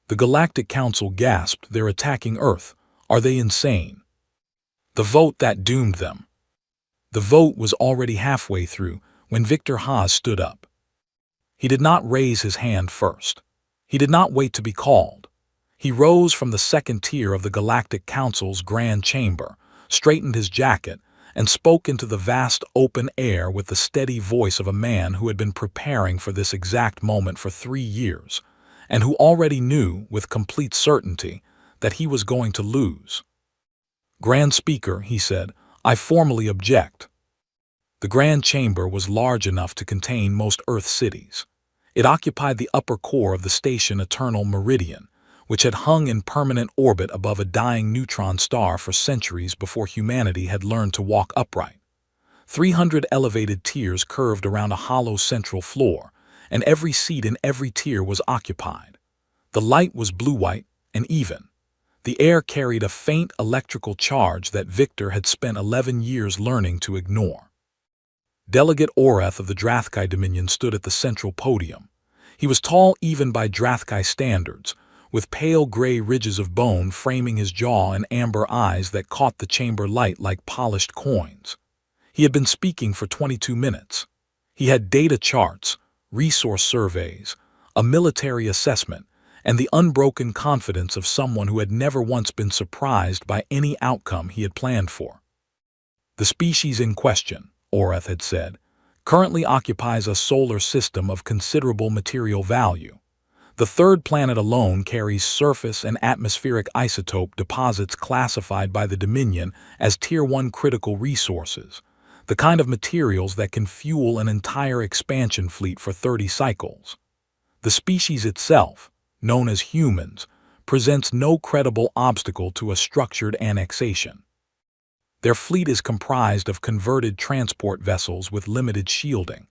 The Galactic Council gasped, "They're attacking Earth. Are they insane?" The vote that doomed them. The vote was already halfway through when Victor Haas stood up. He did not raise his hand first. He did not wait to be called. He rose from the second tier of the Galactic Council's grand chamber, straightened his jacket, and spoke into the vast open air with the steady voice of a man who had been preparing for this exact moment for 3 years, and who already knew with complete certainty that he was going to lose. "Grand Speaker," he said, "I formally object." The Grand Chamber was large enough to contain most Earth cities. It occupied the upper core of the station Eternal Meridian, which had hung in permanent orbit above a dying neutron star for centuries before humanity had learned to walk upright. 300 elevated tiers curved around a hollow central floor, and every seat in every tier was occupied. The light was blue-white and even. The air carried a faint electrical charge that Victor had spent 11 years learning to ignore. Delegate Orath of the Drathkai Dominion stood at the central podium. He was tall even by Drathkai standards, with pale gray ridges of bone framing his jaw and amber eyes that caught the chamber light like polished coins. He had been speaking for 22 minutes. He had data charts, resource surveys, a military assessment, and the unbroken confidence of someone who had never once been surprised by any outcome he had planned for. "The species in question," Orath had said, "currently occupies a solar system of considerable material value. The third planet alone carries surface and atmospheric isotope deposits classified by the Dominion as Tier 1 critical resources, the kind of materials that can fuel an entire expansion fleet for 30 cycles. The species itself, known as humans, presents no credible obstacle to a structured annexation. Their fleet is comprised of converted transport vessels with limited shielding.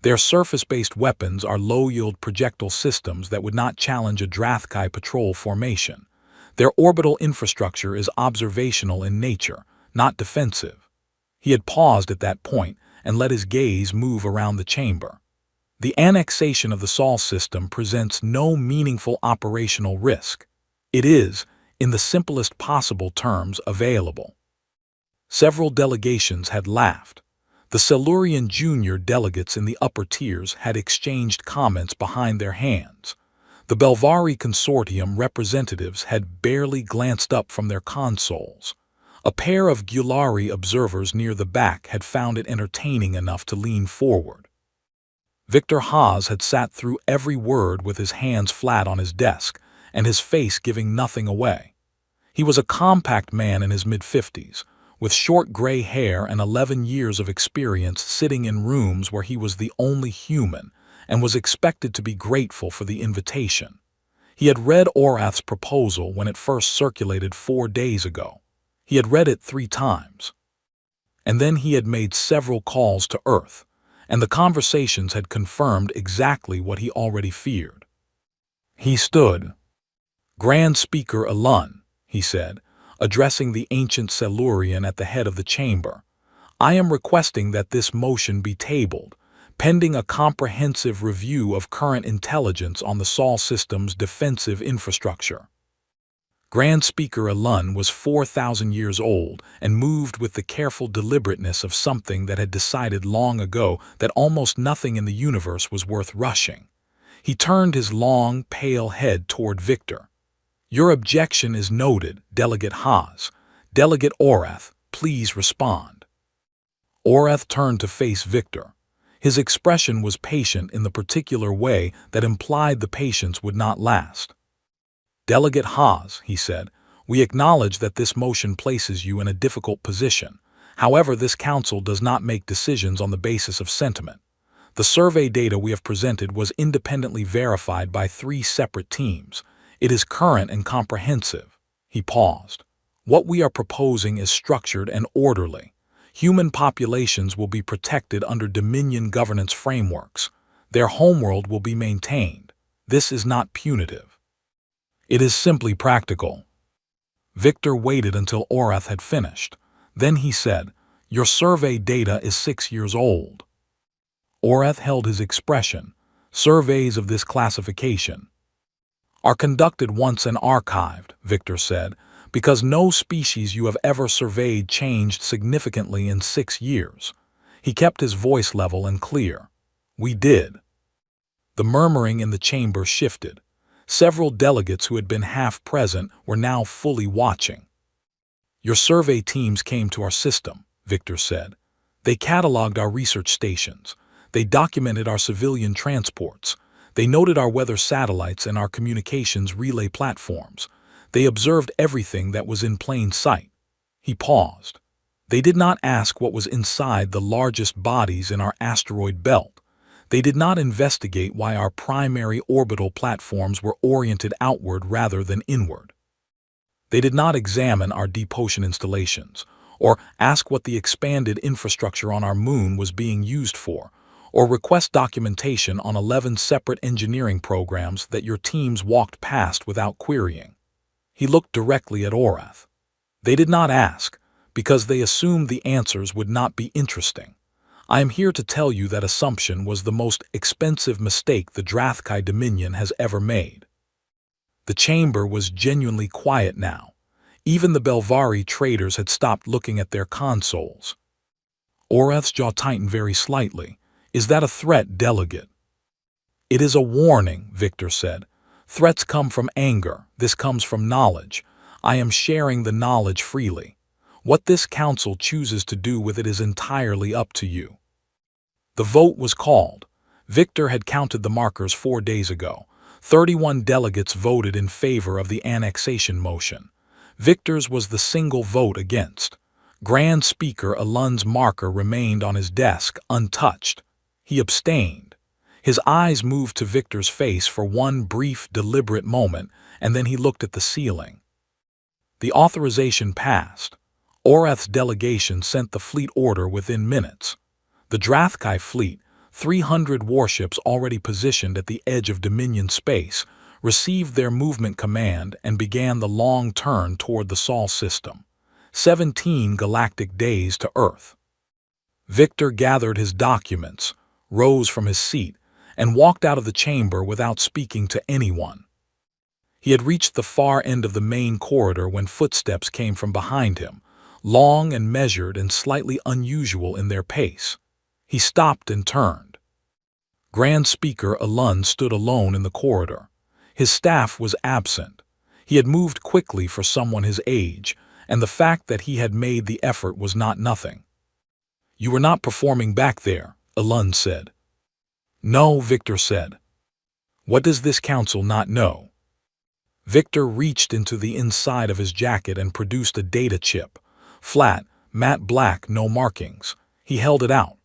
Their surface-based weapons are low-yield projectile systems that would not challenge a Drathkai patrol formation. Their orbital infrastructure is observational in nature, not defensive." He had paused at that point and let his gaze move around the chamber. "The annexation of the Sol system presents no meaningful operational risk. It is, in the simplest possible terms, available." Several delegations had laughed. The Silurian junior delegates in the upper tiers had exchanged comments behind their hands. The Belvari Consortium representatives had barely glanced up from their consoles. A pair of Gulari observers near the back had found it entertaining enough to lean forward. Victor Haas had sat through every word with his hands flat on his desk and his face giving nothing away. He was a compact man in his mid-50s, with short gray hair and 11 years of experience sitting in rooms where he was the only human and was expected to be grateful for the invitation. He had read Orath's proposal when it first circulated 4 days ago. He had read it 3 times. And then he had made several calls to Earth, and the conversations had confirmed exactly what he already feared. He stood. "Grand Speaker Elun," he said, addressing the ancient Silurian at the head of the chamber, "I am requesting that this motion be tabled, pending a comprehensive review of current intelligence on the Sol system's defensive infrastructure." Grand Speaker Elun was 4,000 years old and moved with the careful deliberateness of something that had decided long ago that almost nothing in the universe was worth rushing. He turned his long, pale head toward Victor. "Your objection is noted, Delegate Haas. Delegate Orath, please respond." Orath turned to face Victor. His expression was patient in the particular way that implied the patience would not last. "Delegate Haas," he said, "we acknowledge that this motion places you in a difficult position. However, this council does not make decisions on the basis of sentiment. The survey data we have presented was independently verified by 3 separate teams. It is current and comprehensive." He paused. "What we are proposing is structured and orderly. Human populations will be protected under Dominion governance frameworks. Their homeworld will be maintained. This is not punitive. It is simply practical." Victor waited until Orath had finished. Then he said, "Your survey data is 6 years old." Orath held his expression. "Surveys of this classification." are conducted once and archived, Victor said, because no species you have ever surveyed changed significantly in 6 years. He kept his voice level and clear. We did. The murmuring in the chamber shifted. Several delegates who had been half present were now fully watching. Your survey teams came to our system, Victor said. They cataloged our research stations. They documented our civilian transports. They noted our weather satellites and our communications relay platforms. They observed everything that was in plain sight. He paused. They did not ask what was inside the largest bodies in our asteroid belt. They did not investigate why our primary orbital platforms were oriented outward rather than inward. They did not examine our deep ocean installations, or ask what the expanded infrastructure on our moon was being used for, or request documentation on 11 separate engineering programs that your teams walked past without querying. He looked directly at Orath. They did not ask, because they assumed the answers would not be interesting. I am here to tell you that assumption was the most expensive mistake the Drathkai Dominion has ever made. The chamber was genuinely quiet now. Even the Belvari traders had stopped looking at their consoles. Orath's jaw tightened very slightly. Is that a threat, delegate? It is a warning, Victor said. Threats come from anger. This comes from knowledge. I am sharing the knowledge freely. What this council chooses to do with it is entirely up to you. The vote was called. Victor had counted the markers 4 days ago. 31 delegates voted in favor of the annexation motion. Victor's was the single vote against. Grand Speaker Alun's marker remained on his desk, untouched. He abstained. His eyes moved to Victor's face for one brief, deliberate moment, and then he looked at the ceiling. The authorization passed. Orath's delegation sent the fleet order within minutes. The Drathkai fleet, 300 warships already positioned at the edge of Dominion space, received their movement command and began the long turn toward the Sol system. 17 galactic days to Earth. Victor gathered his documents, rose from his seat, and walked out of the chamber without speaking to anyone. He had reached the far end of the main corridor when footsteps came from behind him, long and measured and slightly unusual in their pace. He stopped and turned. Grand Speaker Alun stood alone in the corridor. His staff was absent. He had moved quickly for someone his age, and the fact that he had made the effort was not nothing. You were not performing back there, Alun said. No, Victor said. What does this council not know? Victor reached into the inside of his jacket and produced a data chip. Flat, matte black, no markings. He held it out.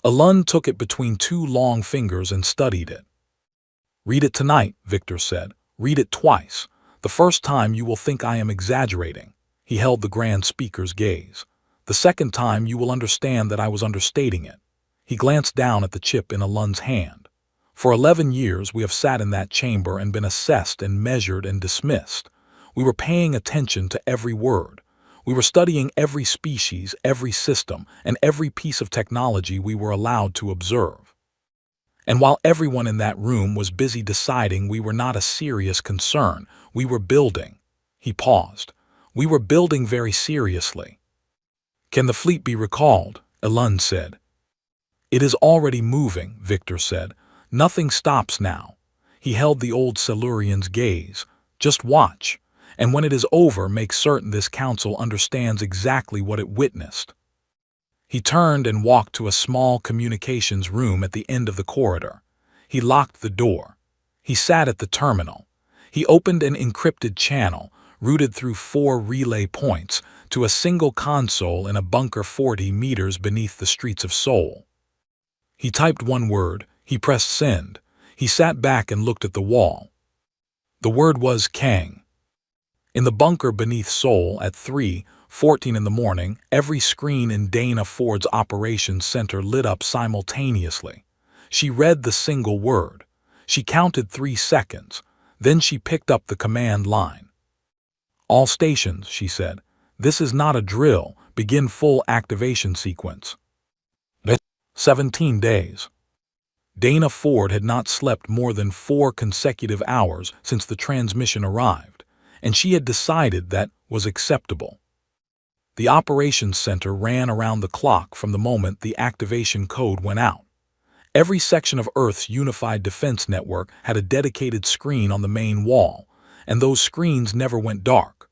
Alun took it between 2 long fingers and studied it. Read it tonight, Victor said. Read it twice. The first time you will think I am exaggerating. He held the Grand Speaker's gaze. The second time you will understand that I was understating it. He glanced down at the chip in Alun's hand. For 11 years we have sat in that chamber and been assessed and measured and dismissed. We were paying attention to every word. We were studying every species, every system, and every piece of technology we were allowed to observe. And while everyone in that room was busy deciding we were not a serious concern, we were building. He paused. We were building very seriously. Can the fleet be recalled? Alun said. It is already moving, Victor said. Nothing stops now. He held the old Silurian's gaze. Just watch. And when it is over, make certain this council understands exactly what it witnessed. He turned and walked to a small communications room at the end of the corridor. He locked the door. He sat at the terminal. He opened an encrypted channel, routed through 4 relay points, to a single console in a bunker 40 meters beneath the streets of Seoul. He typed one word. He pressed send. He sat back and looked at the wall. The word was Kang. In the bunker beneath Seoul at 3:14 in the morning, every screen in Dana Ford's operations center lit up simultaneously. She read the single word. She counted 3 seconds. Then she picked up the command line. All stations, she said. This is not a drill. Begin full activation sequence. 17 days. Dana Ford had not slept more than 4 consecutive hours since the transmission arrived, and she had decided that was acceptable. The operations center ran around the clock from the moment the activation code went out. Every section of Earth's unified defense network had a dedicated screen on the main wall, and those screens never went dark.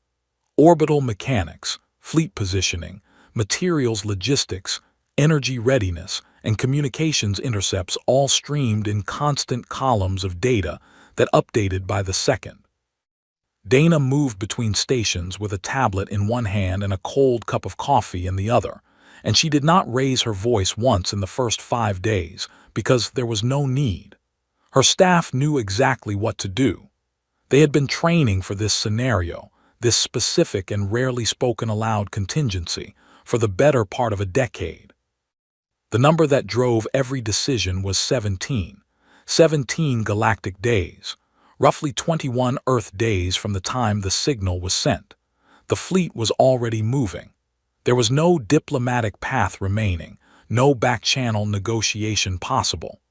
Orbital mechanics, fleet positioning, materials logistics, energy readiness, and communications intercepts all streamed in constant columns of data that updated by the second. Dana moved between stations with a tablet in one hand and a cold cup of coffee in the other, and she did not raise her voice once in the first 5 days because there was no need. Her staff knew exactly what to do. They had been training for this scenario, this specific and rarely spoken aloud contingency, for the better part of a decade. The number that drove every decision was 17. 17 galactic days. Roughly 21 Earth days from the time the signal was sent. The fleet was already moving. There was no diplomatic path remaining, no back-channel negotiation possible.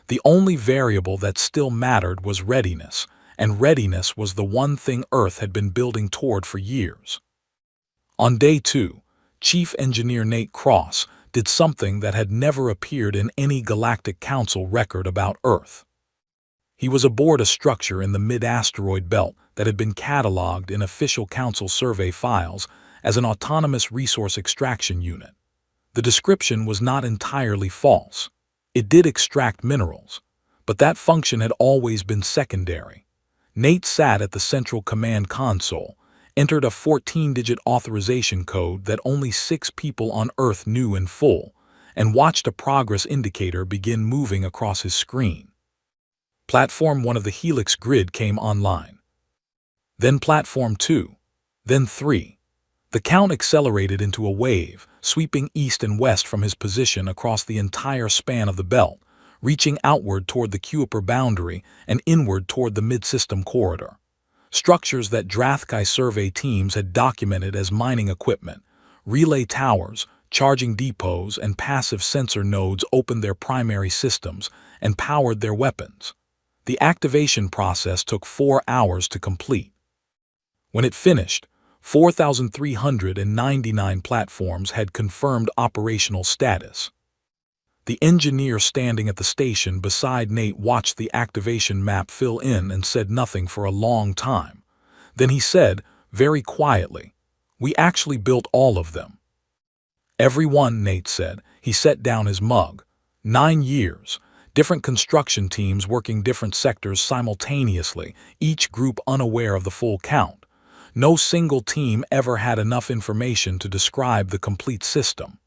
The only variable that still mattered was readiness, and readiness was the one thing Earth had been building toward for years. On day 2, Chief Engineer Nate Cross did something that had never appeared in any Galactic Council record about Earth. He was aboard a structure in the mid-asteroid belt that had been cataloged in official Council survey files as an autonomous resource extraction unit. The description was not entirely false. It did extract minerals, but that function had always been secondary. Nate sat at the central command console, entered a 14-digit authorization code that only 6 people on Earth knew in full, and watched a progress indicator begin moving across his screen. Platform 1 of the Helix grid came online. Then Platform 2. Then 3. The count accelerated into a wave, sweeping east and west from his position across the entire span of the belt, reaching outward toward the Kuiper boundary and inward toward the mid-system corridor. Structures that Drathkai survey teams had documented as mining equipment, relay towers, charging depots, and passive sensor nodes opened their primary systems and powered their weapons. The activation process took 4 hours to complete. When it finished, 4,399 platforms had confirmed operational status. The engineer standing at the station beside Nate watched the activation map fill in and said nothing for a long time. Then he said, very quietly, "We actually built all of them." "Every one," Nate said. He set down his mug. 9 years. Different construction teams working different sectors simultaneously, each group unaware of the full count. No single team ever had enough information to describe the complete system.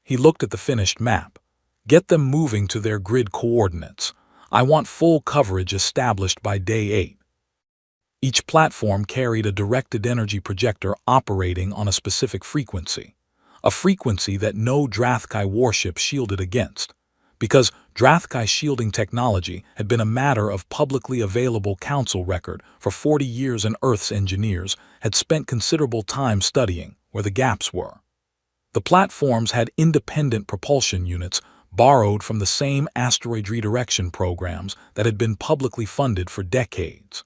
He looked at the finished map. "Get them moving to their grid coordinates. I want full coverage established by day 8. Each platform carried a directed energy projector operating on a specific frequency, a frequency that no Drathkai warship shielded against. Because Drathkai shielding technology had been a matter of publicly available council record for 40 years, and Earth's engineers had spent considerable time studying where the gaps were. The platforms had independent propulsion units borrowed from the same asteroid redirection programs that had been publicly funded for decades.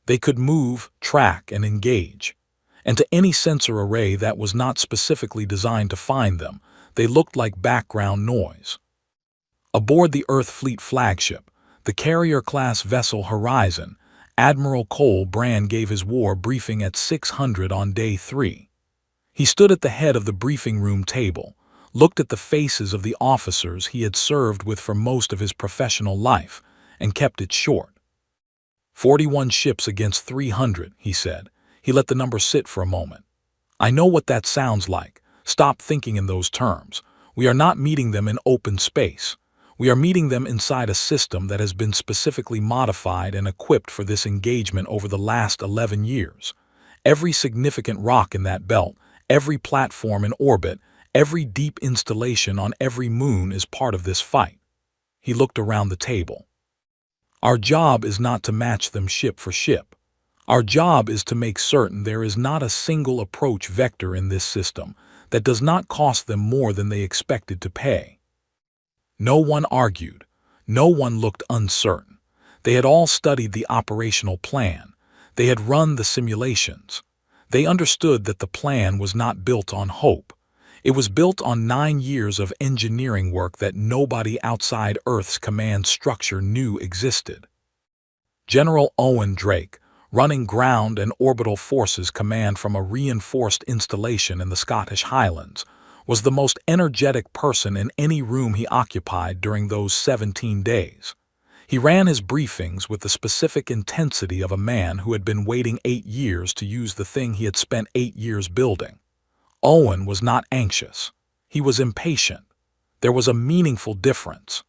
They could move, track, and engage. And to any sensor array that was not specifically designed to find them, they looked like background noise. Aboard the Earth Fleet flagship, the carrier-class vessel Horizon, Admiral Cole Brand gave his war briefing at 600 on day 3. He stood at the head of the briefing room table, looked at the faces of the officers he had served with for most of his professional life, and kept it short. 41 ships against 300, he said. He let the number sit for a moment. "I know what that sounds like. Stop thinking in those terms. We are not meeting them in open space. We are meeting them inside a system that has been specifically modified and equipped for this engagement over the last 11 years. Every significant rock in that belt, every platform in orbit, every deep installation on every moon is part of this fight." He looked around the table. "Our job is not to match them ship for ship. Our job is to make certain there is not a single approach vector in this system that does not cost them more than they expected to pay." No one argued. No one looked uncertain. They had all studied the operational plan. They had run the simulations. They understood that the plan was not built on hope. It was built on 9 years of engineering work that nobody outside Earth's command structure knew existed. General Owen Drake, running ground and orbital forces command from a reinforced installation in the Scottish Highlands, was the most energetic person in any room he occupied during those 17 days. He ran his briefings with the specific intensity of a man who had been waiting 8 years to use the thing he had spent 8 years building. Owen was not anxious. He was impatient. There was a meaningful difference.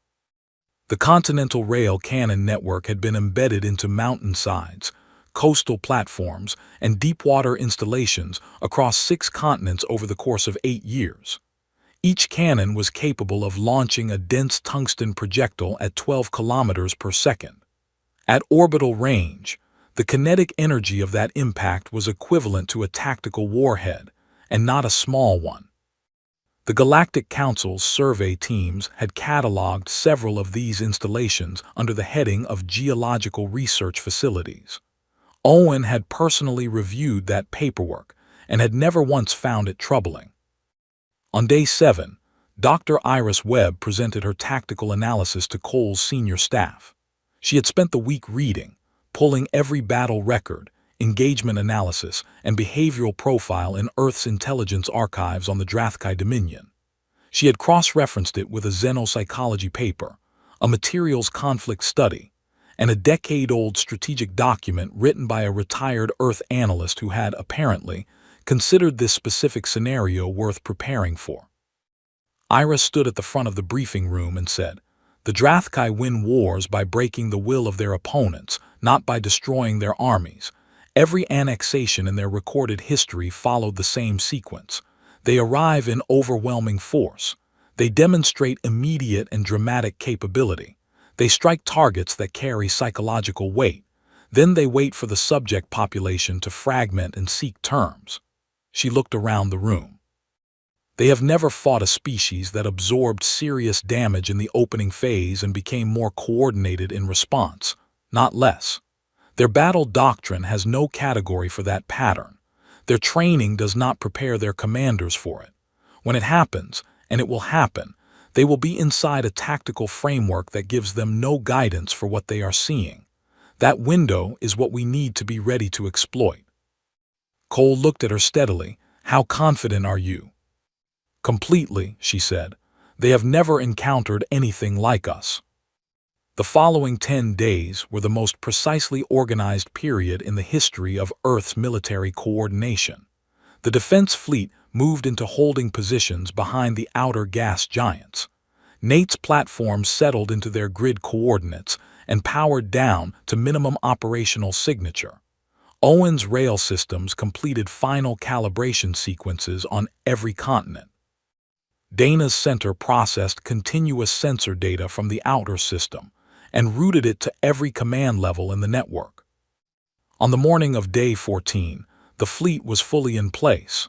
The Continental Rail Cannon network had been embedded into mountainsides, coastal platforms, and deepwater installations across 6 continents over the course of 8 years. Each cannon was capable of launching a dense tungsten projectile at 12 kilometers per second. At orbital range, the kinetic energy of that impact was equivalent to a tactical warhead, and not a small one. The Galactic Council's survey teams had cataloged several of these installations under the heading of geological research facilities. Owen had personally reviewed that paperwork and had never once found it troubling. On day 7, Dr. Iris Webb presented her tactical analysis to Cole's senior staff. She had spent the week reading, pulling every battle record, engagement analysis, and behavioral profile in Earth's intelligence archives on the Drathkai Dominion. She had cross-referenced it with a xenopsychology paper, a materials conflict study, and a decade-old strategic document written by a retired Earth analyst who had, apparently, considered this specific scenario worth preparing for. Iris stood at the front of the briefing room and said, "The Drathkai win wars by breaking the will of their opponents, not by destroying their armies. Every annexation in their recorded history followed the same sequence. They arrive in overwhelming force. They demonstrate immediate and dramatic capability. They strike targets that carry psychological weight. Then they wait for the subject population to fragment and seek terms." She looked around the room. They have never fought a species that absorbed serious damage in the opening phase and became more coordinated in response, not less. Their battle doctrine has no category for that pattern. Their training does not prepare their commanders for it. When it happens, and it will happen, they will be inside a tactical framework that gives them no guidance for what they are seeing. That window is what we need to be ready to exploit. Cole looked at her steadily. "How confident are you?" "Completely," she said. "They have never encountered anything like us." The following 10 days were the most precisely organized period in the history of Earth's military coordination. The defense fleet moved into holding positions behind the outer gas giants. Nate's platforms settled into their grid coordinates and powered down to minimum operational signature. Owen's rail systems completed final calibration sequences on every continent. Dana's center processed continuous sensor data from the outer system and routed it to every command level in the network. On the morning of day 14, the fleet was fully in place.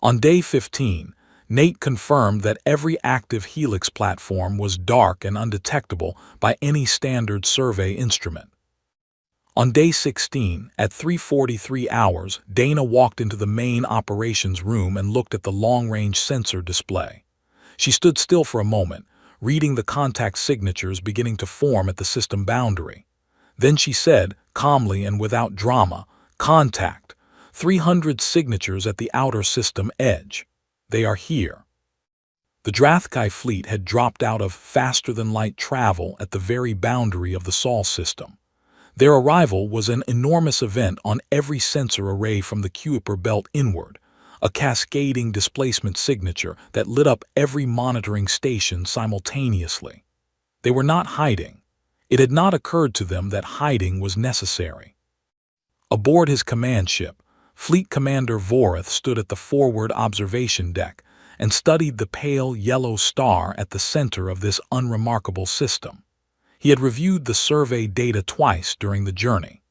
On day 15, Nate confirmed that every active Helix platform was dark and undetectable by any standard survey instrument. On day 16, at 3:43 hours, Dana walked into the main operations room and looked at the long-range sensor display. She stood still for a moment, reading the contact signatures beginning to form at the system boundary. Then she said, calmly and without drama, "Contact. 300 signatures at the outer system edge. They are here." The Drathkai fleet had dropped out of faster-than-light travel at the very boundary of the Sol system. Their arrival was an enormous event on every sensor array from the Kuiper belt inward, a cascading displacement signature that lit up every monitoring station simultaneously. They were not hiding. It had not occurred to them that hiding was necessary. Aboard his command ship, Fleet Commander Vorith stood at the forward observation deck and studied the pale yellow star at the center of this unremarkable system. He had reviewed the survey data twice during the journey.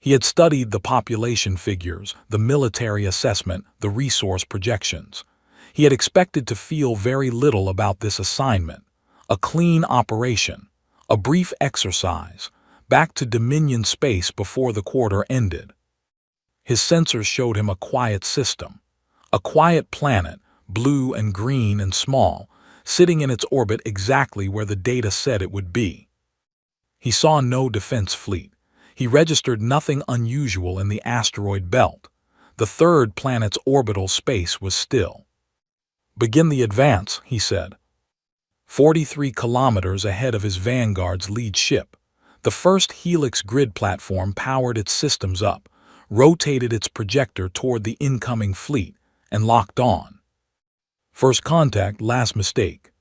He had studied the population figures, the military assessment, the resource projections. He had expected to feel very little about this assignment, a clean operation, A brief exercise, back to Dominion space before the quarter ended. His sensors showed him a quiet system, a quiet planet, blue and green and small, sitting in its orbit exactly where the data said it would be. He saw no defense fleet. He registered nothing unusual in the asteroid belt. The third planet's orbital space was still. "Begin the advance," he said. 43 kilometers ahead of his Vanguard's lead ship, the first Helix grid platform powered its systems up, rotated its projector toward the incoming fleet, and locked on. First contact, last mistake.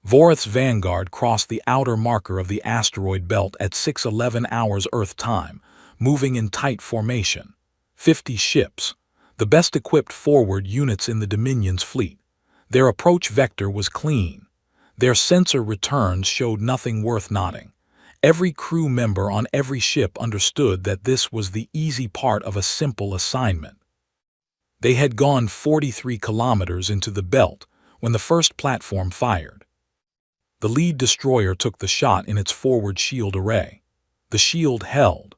Vorith's Vanguard crossed the outer marker of the asteroid belt at 6:11 hours Earth time, moving in tight formation. 50 ships, the best-equipped forward units in the Dominion's fleet. Their approach vector was clean. Their sensor returns showed nothing worth noting. Every crew member on every ship understood that this was the easy part of a simple assignment. They had gone 43 kilometers into the belt when the first platform fired. The lead destroyer took the shot in its forward shield array. The shield held,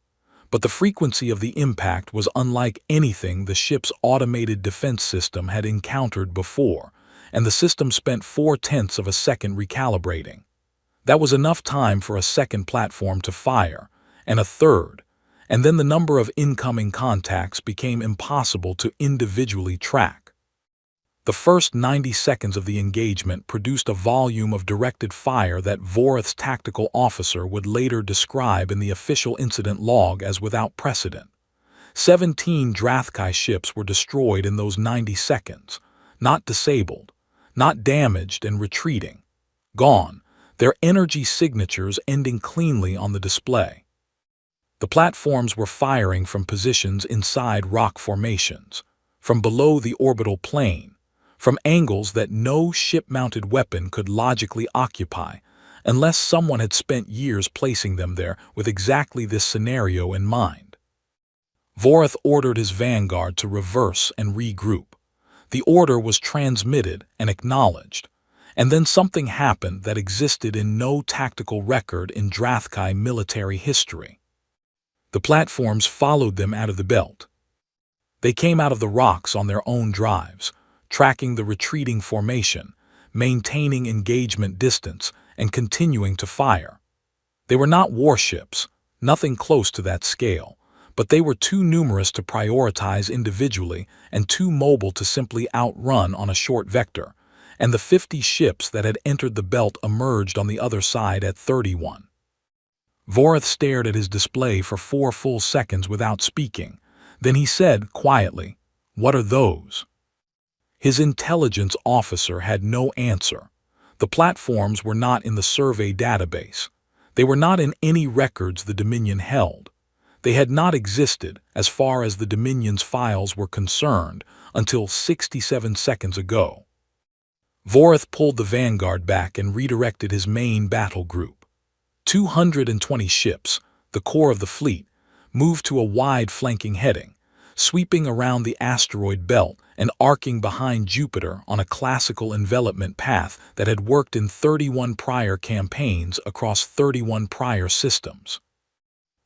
but the frequency of the impact was unlike anything the ship's automated defense system had encountered before, and the system spent 0.4 of a second recalibrating. That was enough time for a second platform to fire, and a third, and then the number of incoming contacts became impossible to individually track. The first 90 seconds of the engagement produced a volume of directed fire that Vorith's tactical officer would later describe in the official incident log as without precedent. 17 Drathkai ships were destroyed in those 90 seconds, not disabled, not damaged and retreating. Gone, their energy signatures ending cleanly on the display. The platforms were firing from positions inside rock formations, from below the orbital plane, from angles that no ship-mounted weapon could logically occupy, unless someone had spent years placing them there with exactly this scenario in mind. Vorith ordered his Vanguard to reverse and regroup. The order was transmitted and acknowledged, and then something happened that existed in no tactical record in Drathkai military history. The platforms followed them out of the belt. They came out of the rocks on their own drives, tracking the retreating formation, maintaining engagement distance, and continuing to fire. They were not warships, nothing close to that scale, but they were too numerous to prioritize individually and too mobile to simply outrun on a short vector, and the 50 ships that had entered the belt emerged on the other side at 31. Vorith stared at his display for 4 full seconds without speaking. Then he said quietly, "What are those?" His intelligence officer had no answer. The platforms were not in the survey database. They were not in any records the Dominion held. They had not existed, as far as the Dominion's files were concerned, until 67 seconds ago. Vorith pulled the Vanguard back and redirected his main battle group. 220 ships, the core of the fleet, moved to a wide flanking heading, sweeping around the asteroid belt and arcing behind Jupiter on a classical envelopment path that had worked in 31 prior campaigns across 31 prior systems.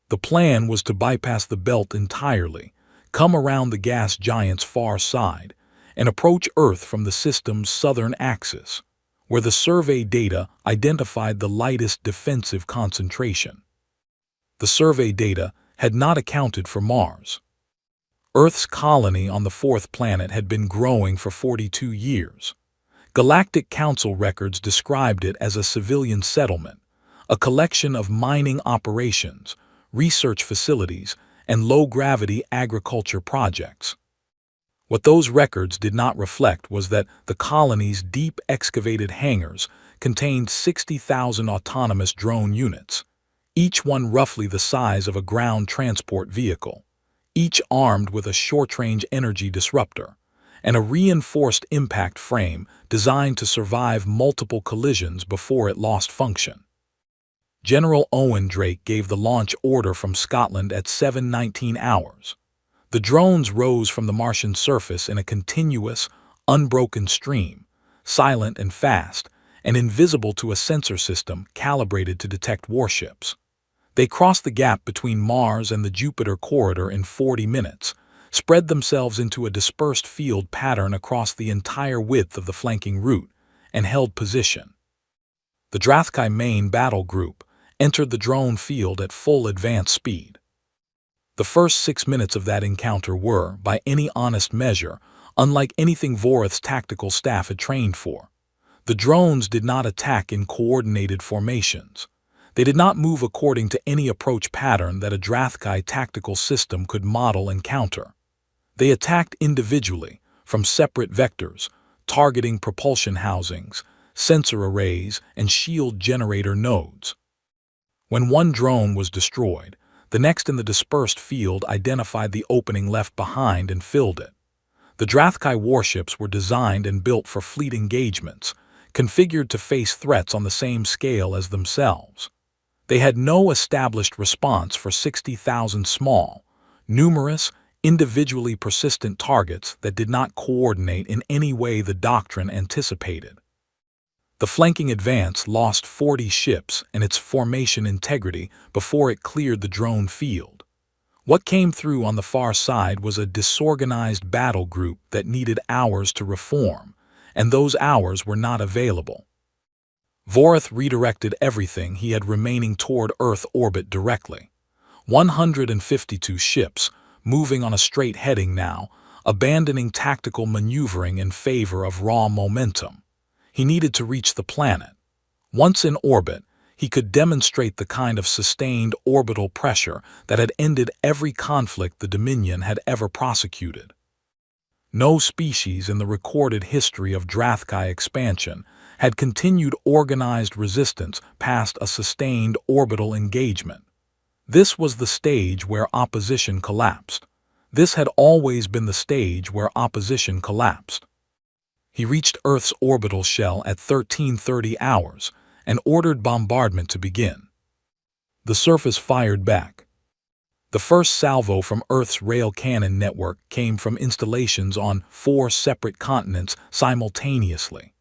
The plan was to bypass the belt entirely, come around the gas giant's far side, and approach Earth from the system's southern axis, where the survey data identified the lightest defensive concentration. The survey data had not accounted for Mars. Earth's colony on the fourth planet had been growing for 42 years. Galactic Council records described it as a civilian settlement, a collection of mining operations, research facilities, and low-gravity agriculture projects. What those records did not reflect was that the colony's deep excavated hangars contained 60,000 autonomous drone units, each one roughly the size of a ground transport vehicle, each armed with a short-range energy disruptor, and a reinforced impact frame designed to survive multiple collisions before it lost function. General Owen Drake gave the launch order from Scotland at 7:19 hours. The drones rose from the Martian surface in a continuous, unbroken stream, silent and fast, and invisible to a sensor system calibrated to detect warships. They crossed the gap between Mars and the Jupiter corridor in 40 minutes, spread themselves into a dispersed field pattern across the entire width of the flanking route, and held position. The Drathkai main battle group entered the drone field at full advance speed. The first 6 minutes of that encounter were, by any honest measure, unlike anything Vorith's tactical staff had trained for. The drones did not attack in coordinated formations. They did not move according to any approach pattern that a Drathkai tactical system could model and counter. They attacked individually, from separate vectors, targeting propulsion housings, sensor arrays, and shield generator nodes. When one drone was destroyed, the next in the dispersed field identified the opening left behind and filled it. The Drathkai warships were designed and built for fleet engagements, configured to face threats on the same scale as themselves. They had no established response for 60,000 small, numerous, individually persistent targets that did not coordinate in any way the doctrine anticipated. The flanking advance lost 40 ships and its formation integrity before it cleared the drone field. What came through on the far side was a disorganized battle group that needed hours to reform, and those hours were not available. Vorith redirected everything he had remaining toward Earth orbit directly. 152 ships, moving on a straight heading now, abandoning tactical maneuvering in favor of raw momentum. He needed to reach the planet. Once in orbit, he could demonstrate the kind of sustained orbital pressure that had ended every conflict the Dominion had ever prosecuted. No species in the recorded history of Drathkai expansion had continued organized resistance past a sustained orbital engagement. This was the stage where opposition collapsed. This had always been the stage where opposition collapsed. He reached Earth's orbital shell at 13:30 hours and ordered bombardment to begin. The surface fired back. The first salvo from Earth's rail cannon network came from installations on 4 separate continents simultaneously.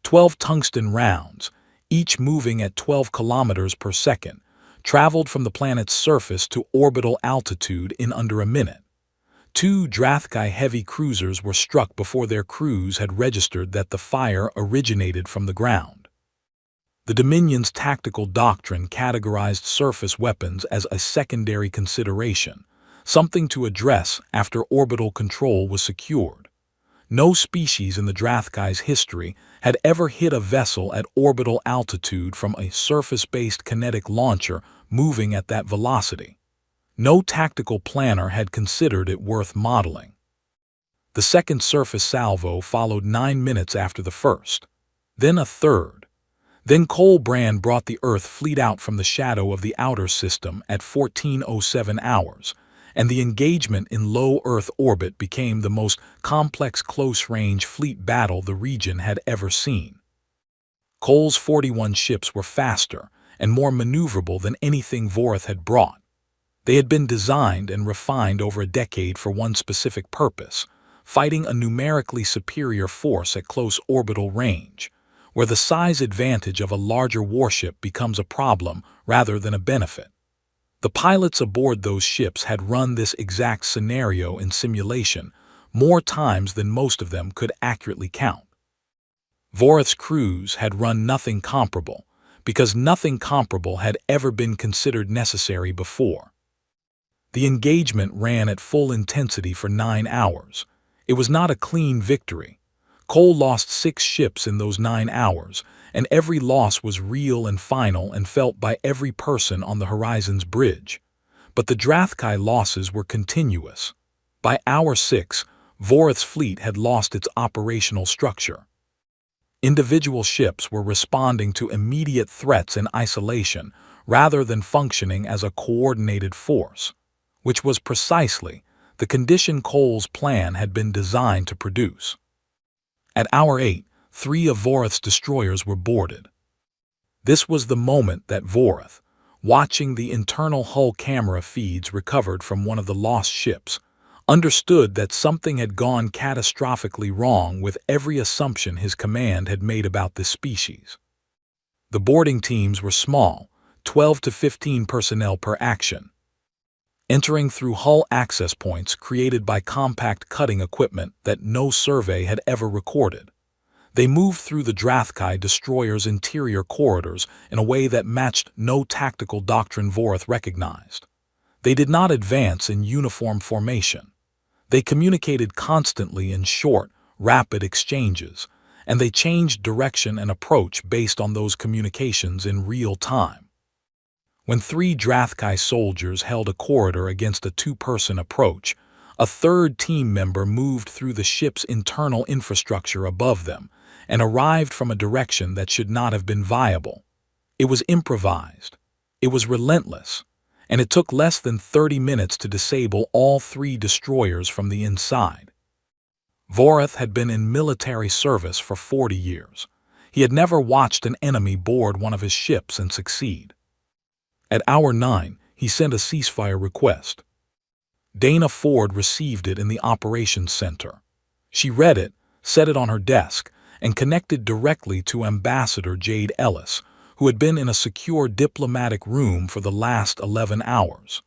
12 tungsten rounds, each moving at 12 kilometers per second, traveled from the planet's surface to orbital altitude in under a minute. 2 Drathkai heavy cruisers were struck before their crews had registered that the fire originated from the ground. The Dominion's tactical doctrine categorized surface weapons as a secondary consideration, something to address after orbital control was secured. No species in the Drathkai's history had ever hit a vessel at orbital altitude from a surface-based kinetic launcher moving at that velocity. No tactical planner had considered it worth modeling. The second surface salvo followed 9 minutes after the first, then a third. Then Colbrand brought the Earth fleet out from the shadow of the outer system at 14:07 hours, and the engagement in low Earth orbit became the most complex close-range fleet battle the region had ever seen. Cole's 41 ships were faster and more maneuverable than anything Vorith had brought. They had been designed and refined over a decade for one specific purpose, fighting a numerically superior force at close orbital range, where the size advantage of a larger warship becomes a problem rather than a benefit. The pilots aboard those ships had run this exact scenario in simulation more times than most of them could accurately count. Vorith's crews had run nothing comparable, because nothing comparable had ever been considered necessary before. The engagement ran at full intensity for 9 hours. It was not a clean victory. Cole lost 6 ships in those 9 hours, and every loss was real and final and felt by every person on the Horizon's bridge. But the Drathkai losses were continuous. By hour 6, Vorith's fleet had lost its operational structure. Individual ships were responding to immediate threats in isolation rather than functioning as a coordinated force, which was precisely the condition Cole's plan had been designed to produce. At hour 8, 3 of Vorith's destroyers were boarded. This was the moment that Vorith, watching the internal hull camera feeds recovered from one of the lost ships, understood that something had gone catastrophically wrong with every assumption his command had made about this species. The boarding teams were small, 12 to 15 personnel per action. Entering through hull access points created by compact cutting equipment that no survey had ever recorded. They moved through the Drathkai destroyer's interior corridors in a way that matched no tactical doctrine Vorith recognized. They did not advance in uniform formation. They communicated constantly in short, rapid exchanges, and they changed direction and approach based on those communications in real time. When 3 Drathkai soldiers held a corridor against a 2-person approach, a third team member moved through the ship's internal infrastructure above them and arrived from a direction that should not have been viable. It was improvised. It was relentless, and it took less than 30 minutes to disable all 3 destroyers from the inside. Vorith had been in military service for 40 years. He had never watched an enemy board one of his ships and succeed. At hour 9, he sent a ceasefire request. Dana Ford received it in the operations center. She read it, set it on her desk, and connected directly to Ambassador Jade Ellis, who had been in a secure diplomatic room for the last 11 hours.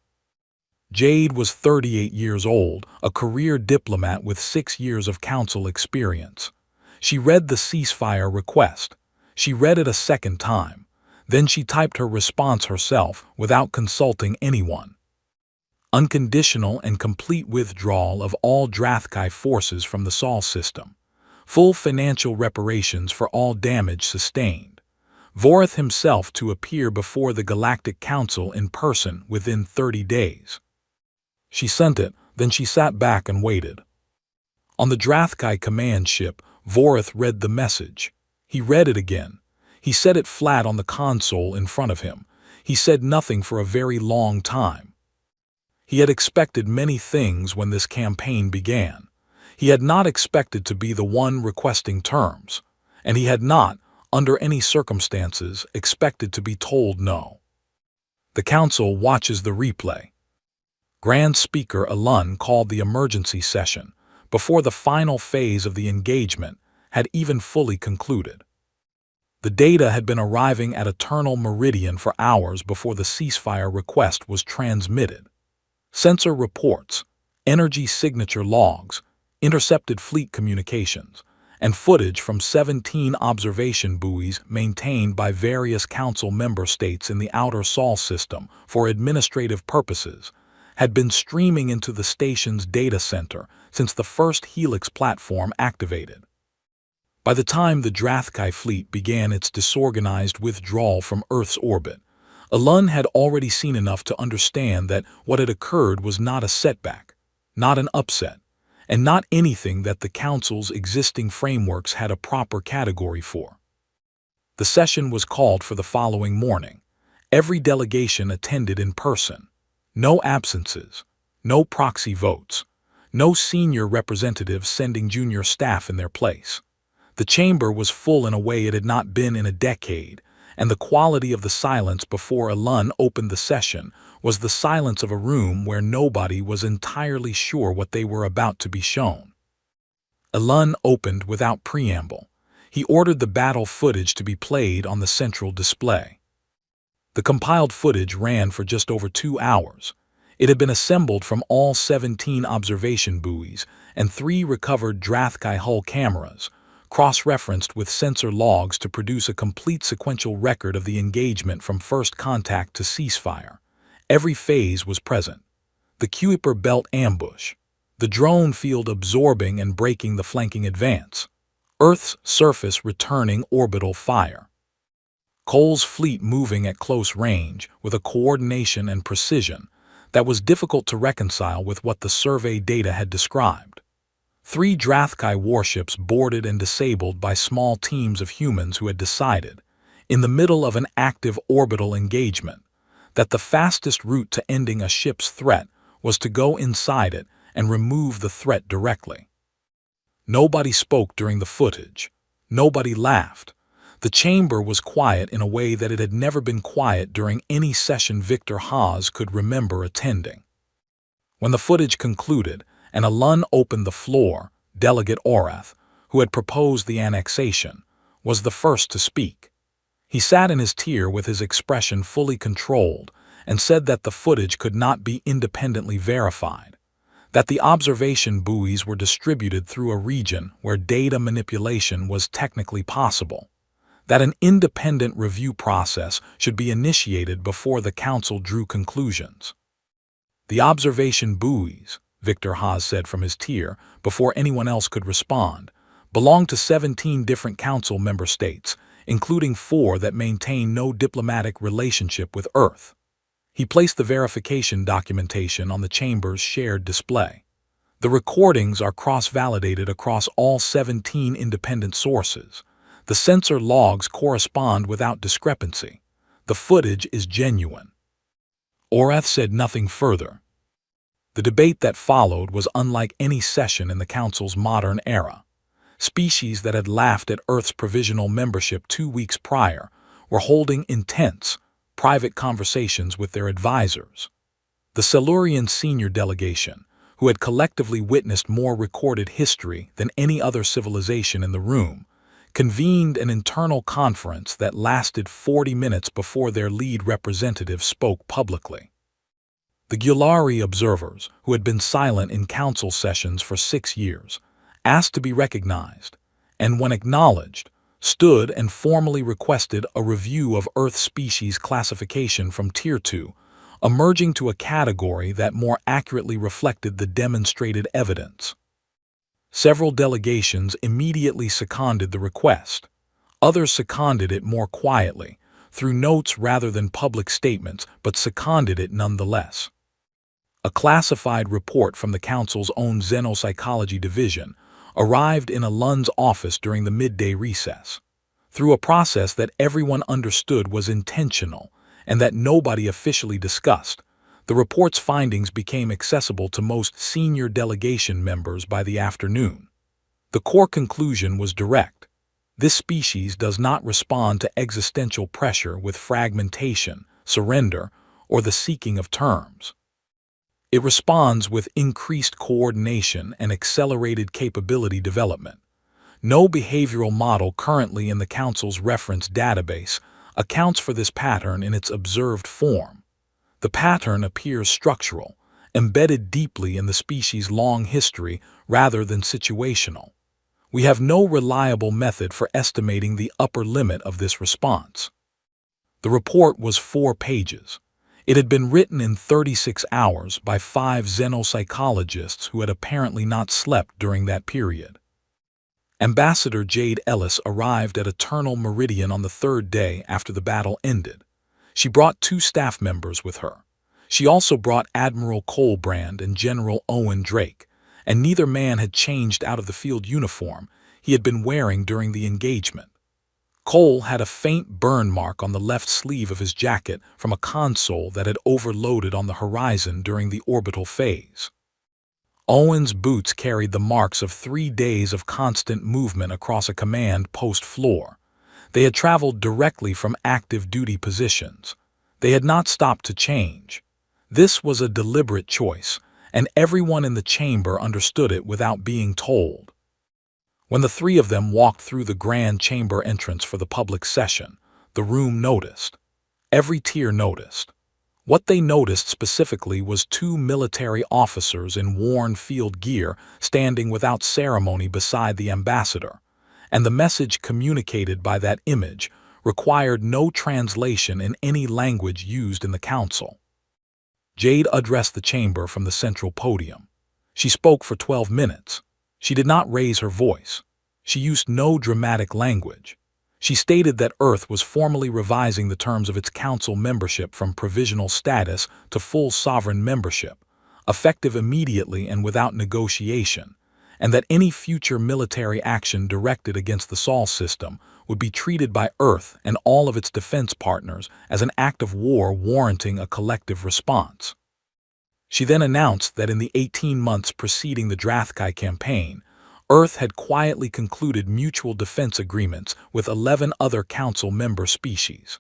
Jade was 38 years old, a career diplomat with 6 years of council experience. She read the ceasefire request. She read it a second time. Then she typed her response herself without consulting anyone. Unconditional and complete withdrawal of all Drathkai forces from the Sol system. Full financial reparations for all damage sustained. Vorith himself to appear before the Galactic Council in person within 30 days. She sent it, then she sat back and waited. On the Drathkai command ship, Vorith read the message. He read it again. He set it flat on the console in front of him. He said nothing for a very long time. He had expected many things when this campaign began. He had not expected to be the one requesting terms, and he had not, under any circumstances, expected to be told no. The council watches the replay. Grand Speaker Alun called the emergency session before the final phase of the engagement had even fully concluded. The data had been arriving at eternal meridian for hours before the ceasefire request was transmitted. Sensor reports, energy signature logs, intercepted fleet communications, and footage from 17 observation buoys maintained by various council member states in the outer Sol system for administrative purposes had been streaming into the station's data center since the first Helix platform activated. By the time the Drathkai fleet began its disorganized withdrawal from Earth's orbit, Alun had already seen enough to understand that what had occurred was not a setback, not an upset, and not anything that the Council's existing frameworks had a proper category for. The session was called for the following morning. Every delegation attended in person. No absences, no proxy votes, no senior representatives sending junior staff in their place. The chamber was full in a way it had not been in a decade, and the quality of the silence before Alun opened the session was the silence of a room where nobody was entirely sure what they were about to be shown. Alun opened without preamble. He ordered the battle footage to be played on the central display. The compiled footage ran for just over 2 hours. It had been assembled from all 17 observation buoys and 3 recovered Drathkai hull cameras, cross-referenced with sensor logs to produce a complete sequential record of the engagement from first contact to ceasefire. Every phase was present. The Kuiper belt ambush, the drone field absorbing and breaking the flanking advance, Earth's surface returning orbital fire, Cole's fleet moving at close range with a coordination and precision that was difficult to reconcile with what the survey data had described. 3 Drathkai warships boarded and disabled by small teams of humans who had decided, in the middle of an active orbital engagement, that the fastest route to ending a ship's threat was to go inside it and remove the threat directly. Nobody spoke during the footage. Nobody laughed. The chamber was quiet in a way that it had never been quiet during any session Victor Haas could remember attending. When the footage concluded and Alun opened the floor, Delegate Orath, who had proposed the annexation, was the first to speak. He sat in his tier with his expression fully controlled and said that the footage could not be independently verified, that the observation buoys were distributed through a region where data manipulation was technically possible, that an independent review process should be initiated before the council drew conclusions. The observation buoys, Victor Haas said from his tier before anyone else could respond, belong to 17 different council member states, including 4 that maintain no diplomatic relationship with Earth. He placed the verification documentation on the chamber's shared display. The recordings are cross-validated across all 17 independent sources. The sensor logs correspond without discrepancy. The footage is genuine. Orath said nothing further. The debate that followed was unlike any session in the Council's modern era. Species that had laughed at Earth's provisional membership 2 weeks prior were holding intense, private conversations with their advisors. The Silurian senior delegation, who had collectively witnessed more recorded history than any other civilization in the room, convened an internal conference that lasted 40 minutes before their lead representative spoke publicly. The Gulari observers, who had been silent in council sessions for 6 years, asked to be recognized, and when acknowledged, stood and formally requested a review of Earth species classification from Tier 2, emerging to a category that more accurately reflected the demonstrated evidence. Several delegations immediately seconded the request. Others seconded it more quietly, through notes rather than public statements, but seconded it nonetheless. A classified report from the Council's own Xenopsychology Division arrived in Alun's office during the midday recess. Through a process that everyone understood was intentional and that nobody officially discussed, the report's findings became accessible to most senior delegation members by the afternoon. The core conclusion was direct. This species does not respond to existential pressure with fragmentation, surrender, or the seeking of terms. It responds with increased coordination and accelerated capability development. No behavioral model currently in the Council's reference database accounts for this pattern in its observed form. The pattern appears structural, embedded deeply in the species' long history rather than situational. We have no reliable method for estimating the upper limit of this response. The report was 4 pages. It had been written in 36 hours by 5 xenopsychologists who had apparently not slept during that period. Ambassador Jade Ellis arrived at Eternal Meridian on the 3rd day after the battle ended. She brought 2 staff members with her. She also brought Admiral Colbrand and General Owen Drake, and neither man had changed out of the field uniform he had been wearing during the engagement. Cole had a faint burn mark on the left sleeve of his jacket from a console that had overloaded on the horizon during the orbital phase. Owen's boots carried the marks of 3 days of constant movement across a command post floor. They had traveled directly from active duty positions. They had not stopped to change. This was a deliberate choice, and everyone in the chamber understood it without being told. When the 3 of them walked through the grand chamber entrance for the public session, the room noticed. Every tier noticed. What they noticed specifically was 2 military officers in worn field gear standing without ceremony beside the ambassador, and the message communicated by that image required no translation in any language used in the council. Jade addressed the chamber from the central podium. She spoke for 12 minutes. She did not raise her voice. She used no dramatic language. She stated that Earth was formally revising the terms of its council membership from provisional status to full sovereign membership, effective immediately and without negotiation, and that any future military action directed against the Sol system would be treated by Earth and all of its defense partners as an act of war warranting a collective response. She then announced that in the 18 months preceding the Drathkai campaign, Earth had quietly concluded mutual defense agreements with 11 other Council member species.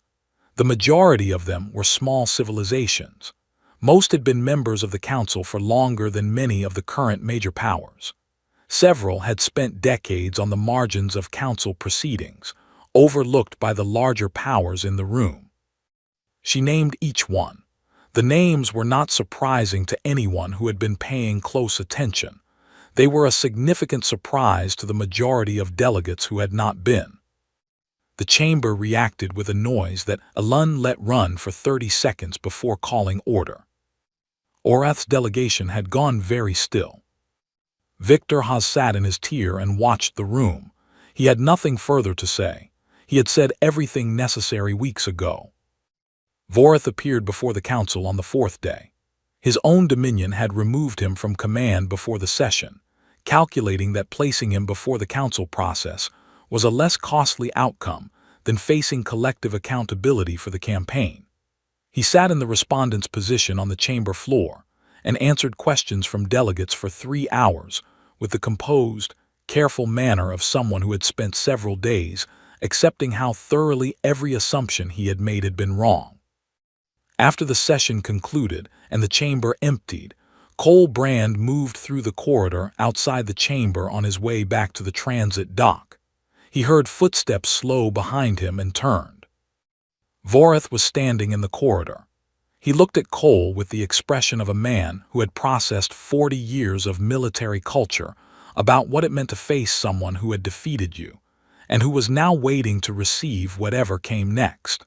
The majority of them were small civilizations. Most had been members of the Council for longer than many of the current major powers. Several had spent decades on the margins of Council proceedings, overlooked by the larger powers in the room. She named each one. The names were not surprising to anyone who had been paying close attention. They were a significant surprise to the majority of delegates who had not been. The chamber reacted with a noise that Alun let run for 30 seconds before calling order. Orath's delegation had gone very still. Victor Haas sat in his tier and watched the room. He had nothing further to say. He had said everything necessary weeks ago. Vorath appeared before the council on the 4th day. His own dominion had removed him from command before the session, calculating that placing him before the council process was a less costly outcome than facing collective accountability for the campaign. He sat in the respondent's position on the chamber floor and answered questions from delegates for 3 hours with the composed, careful manner of someone who had spent several days accepting how thoroughly every assumption he had made had been wrong. After the session concluded and the chamber emptied, Cole Brand moved through the corridor outside the chamber on his way back to the transit dock. He heard footsteps slow behind him and turned. Vorath was standing in the corridor. He looked at Cole with the expression of a man who had processed 40 years of military culture about what it meant to face someone who had defeated you, and who was now waiting to receive whatever came next.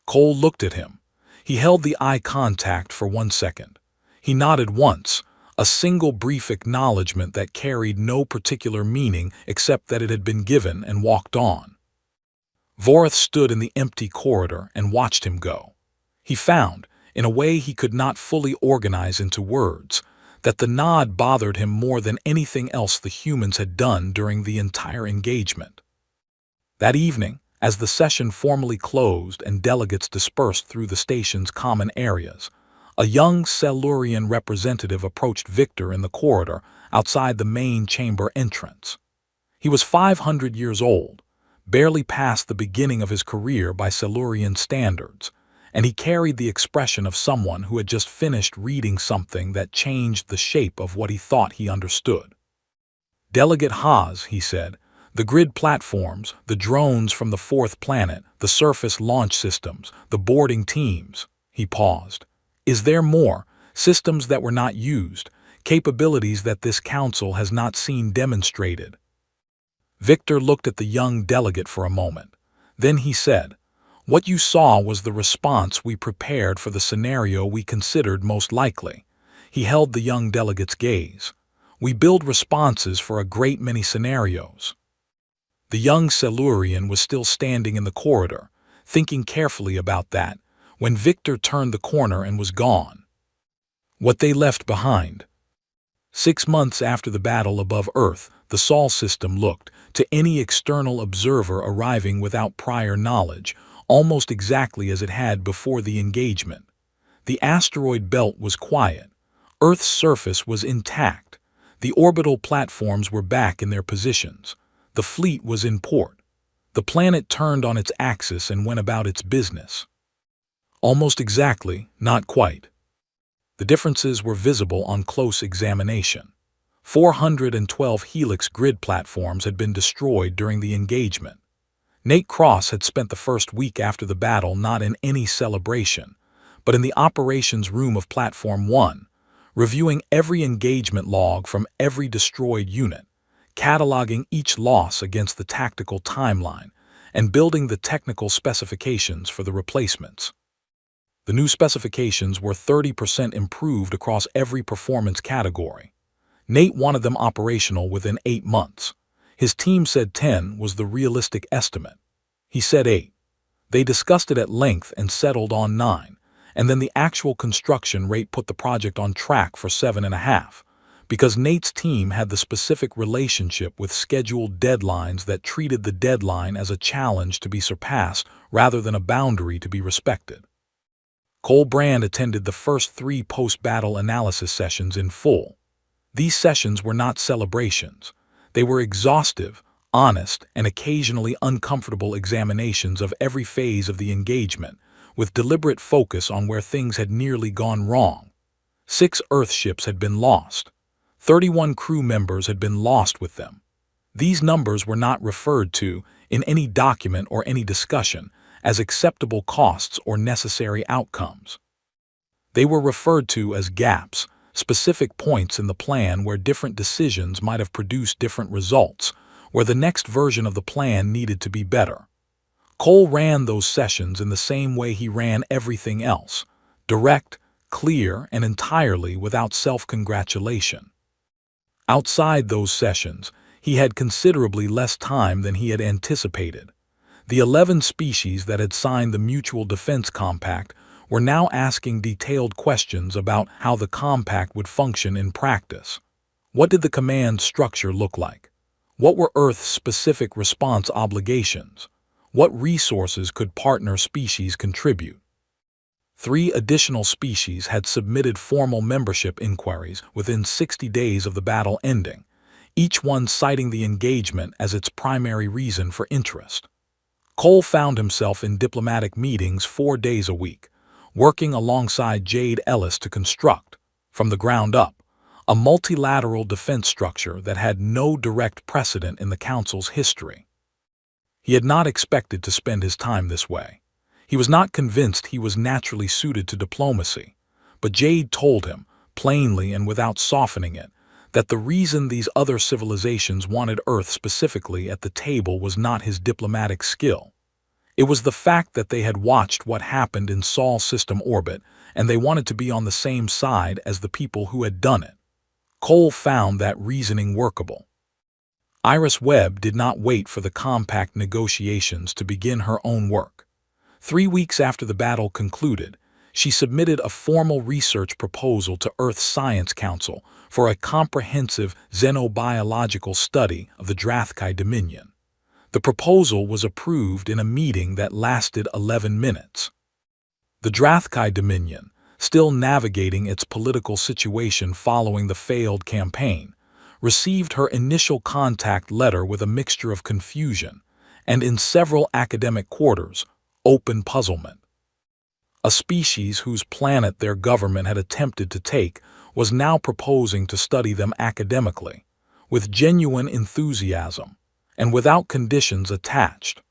Cole looked at him. He held the eye contact for 1 second. He nodded once, a single brief acknowledgement that carried no particular meaning except that it had been given, and walked on. Vorath stood in the empty corridor and watched him go. He found, in a way he could not fully organize into words, that the nod bothered him more than anything else the humans had done during the entire engagement. That evening, as the session formally closed and delegates dispersed through the station's common areas, a young Silurian representative approached Victor in the corridor outside the main chamber entrance. He was 500 years old, barely past the beginning of his career by Silurian standards, and he carried the expression of someone who had just finished reading something that changed the shape of what he thought he understood. "Delegate Haas," he said, "the grid platforms, the drones from the 4th planet, the surface launch systems, the boarding teams." He paused. "Is there more? Systems that were not used, capabilities that this council has not seen demonstrated?" Victor looked at the young delegate for a moment. Then he said, "What you saw was the response we prepared for the scenario we considered most likely." He held the young delegate's gaze. "We build responses for a great many scenarios." The young Silurian was still standing in the corridor, thinking carefully about that, when Victor turned the corner and was gone. What they left behind. 6 months after the battle above Earth, the Sol system looked, to any external observer arriving without prior knowledge, almost exactly as it had before the engagement. The asteroid belt was quiet. Earth's surface was intact. The orbital platforms were back in their positions. The fleet was in port. The planet turned on its axis and went about its business. Almost exactly, not quite. The differences were visible on close examination. 412 Helix grid platforms had been destroyed during the engagement. Nate Cross had spent the first week after the battle not in any celebration, but in the operations room of Platform 1, reviewing every engagement log from every destroyed unit, cataloging each loss against the tactical timeline, and building the technical specifications for the replacements. The new specifications were 30% improved across every performance category. Nate wanted them operational within 8 months. His team said 10 was the realistic estimate. He said 8. They discussed it at length and settled on 9, and then the actual construction rate put the project on track for 7.5. Because Nate's team had the specific relationship with scheduled deadlines that treated the deadline as a challenge to be surpassed rather than a boundary to be respected. Cole Brand attended the first 3 post-battle analysis sessions in full. These sessions were not celebrations. They were exhaustive, honest, and occasionally uncomfortable examinations of every phase of the engagement, with deliberate focus on where things had nearly gone wrong. 6 Earthships had been lost. 31 crew members had been lost with them. These numbers were not referred to in any document or any discussion, as acceptable costs or necessary outcomes. They were referred to as gaps, specific points in the plan where different decisions might have produced different results, where the next version of the plan needed to be better. Cole ran those sessions in the same way he ran everything else, direct, clear, and entirely without self-congratulation. Outside those sessions, he had considerably less time than he had anticipated. The 11 species that had signed the Mutual Defense Compact were now asking detailed questions about how the compact would function in practice. What did the command structure look like? What were Earth's specific response obligations? What resources could partner species contribute? 3 additional species had submitted formal membership inquiries within 60 days of the battle ending, each one citing the engagement as its primary reason for interest. Cole found himself in diplomatic meetings 4 days a week, working alongside Jade Ellis to construct, from the ground up, a multilateral defense structure that had no direct precedent in the Council's history. He had not expected to spend his time this way. He was not convinced he was naturally suited to diplomacy, but Jade told him, plainly and without softening it, that the reason these other civilizations wanted Earth specifically at the table was not his diplomatic skill. It was the fact that they had watched what happened in Sol system orbit, and they wanted to be on the same side as the people who had done it. Cole found that reasoning workable. Iris Webb did not wait for the compact negotiations to begin her own work. 3 weeks after the battle concluded, she submitted a formal research proposal to Earth Science Council for a comprehensive xenobiological study of the Drathkai Dominion. The proposal was approved in a meeting that lasted 11 minutes. The Drathkai Dominion, still navigating its political situation following the failed campaign, received her initial contact letter with a mixture of confusion and, in several academic quarters, open puzzlement. A species whose planet their government had attempted to take was now proposing to study them academically, with genuine enthusiasm, and without conditions attached.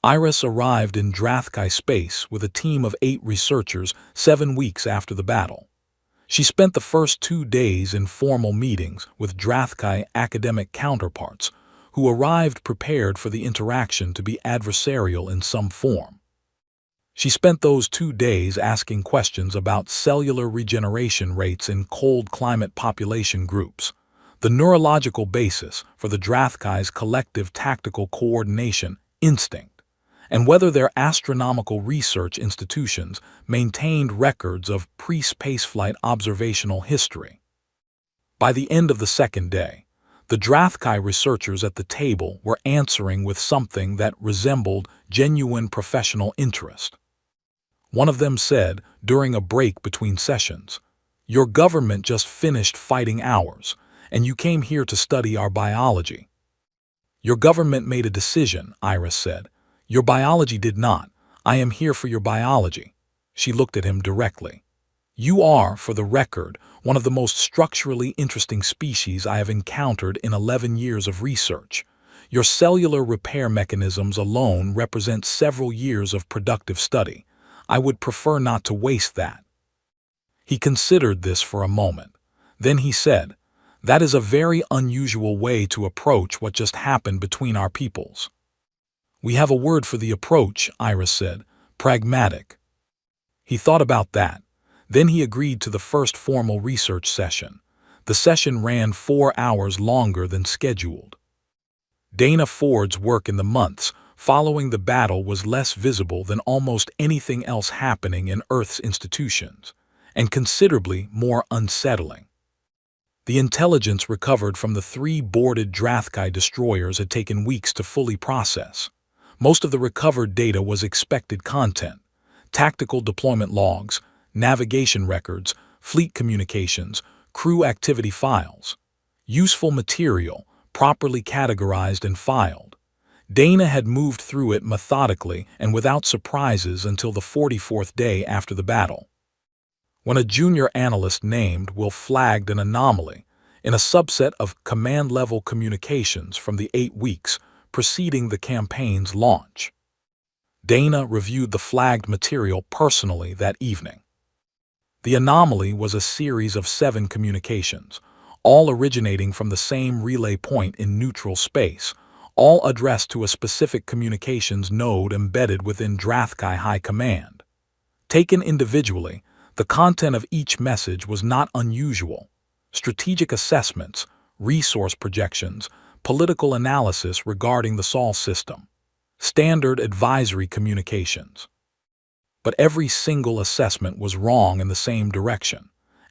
Iris arrived in Drathkai space with a team of 8 researchers 7 weeks after the battle. She spent the first 2 days in formal meetings with Drathkai academic counterparts, who arrived prepared for the interaction to be adversarial in some form. She spent those 2 days asking questions about cellular regeneration rates in cold climate population groups, the neurological basis for the Drathkai's collective tactical coordination instinct, and whether their astronomical research institutions maintained records of pre-spaceflight observational history. By the end of the second day, the Drathkai researchers at the table were answering with something that resembled genuine professional interest. One of them said, during a break between sessions, "Your government just finished fighting ours, and you came here to study our biology." "Your government made a decision," Iris said. "Your biology did not. I am here for your biology." She looked at him directly. "You are, for the record, one of the most structurally interesting species I have encountered in 11 years of research. Your cellular repair mechanisms alone represent several years of productive study. I would prefer not to waste that." He considered this for a moment. Then he said, "That is a very unusual way to approach what just happened between our peoples." "We have a word for the approach," Iris said, "pragmatic." He thought about that. Then he agreed to the first formal research session. The session ran 4 hours longer than scheduled. Dana Ford's work in the months following the battle was less visible than almost anything else happening in Earth's institutions, and considerably more unsettling. The intelligence recovered from the 3 boarded Drathkai destroyers had taken weeks to fully process. Most of the recovered data was expected content: tactical deployment logs, navigation records, fleet communications, crew activity files. Useful material, properly categorized and filed. Dana had moved through it methodically and without surprises until the 44th day after the battle, when a junior analyst named Will flagged an anomaly in a subset of command-level communications from the 8 weeks preceding the campaign's launch. Dana reviewed the flagged material personally that evening. The anomaly was a series of 7 communications, all originating from the same relay point in neutral space, all addressed to a specific communications node embedded within Drathkai High Command. Taken individually, the content of each message was not unusual. Strategic assessments, resource projections, political analysis regarding the Sol system, standard advisory communications. But every single assessment was wrong in the same direction.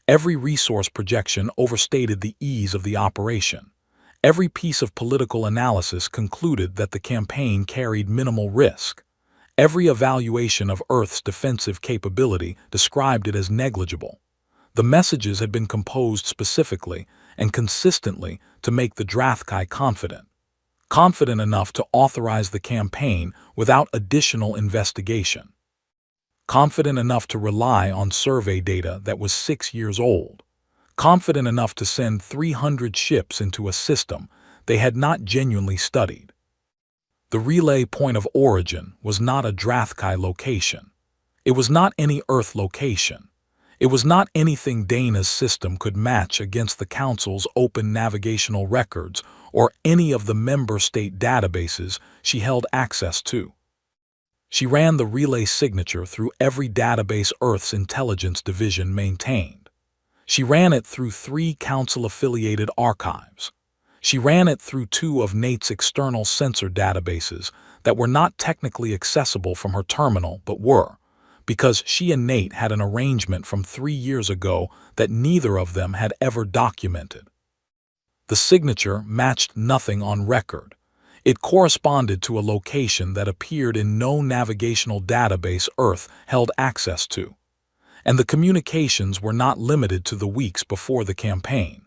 Every resource projection overstated the ease of the operation. Every piece of political analysis concluded that the campaign carried minimal risk. Every evaluation of Earth's defensive capability described it as negligible. The messages had been composed specifically and consistently to make the Drathkai confident enough to authorize the campaign without additional investigation. Confident enough to rely on survey data that was 6 years old. Confident enough to send 300 ships into a system they had not genuinely studied. The relay point of origin was not a Drathkai location. It was not any Earth location. It was not anything Dana's system could match against the Council's open navigational records or any of the member state databases she held access to. She ran the relay signature through every database Earth's intelligence division maintained. She ran it through 3 Council-affiliated archives. She ran it through 2 of Nate's external sensor databases that were not technically accessible from her terminal but were, because she and Nate had an arrangement from 3 years ago that neither of them had ever documented. The signature matched nothing on record. It corresponded to a location that appeared in no navigational database Earth held access to. And the communications were not limited to the weeks before the campaign.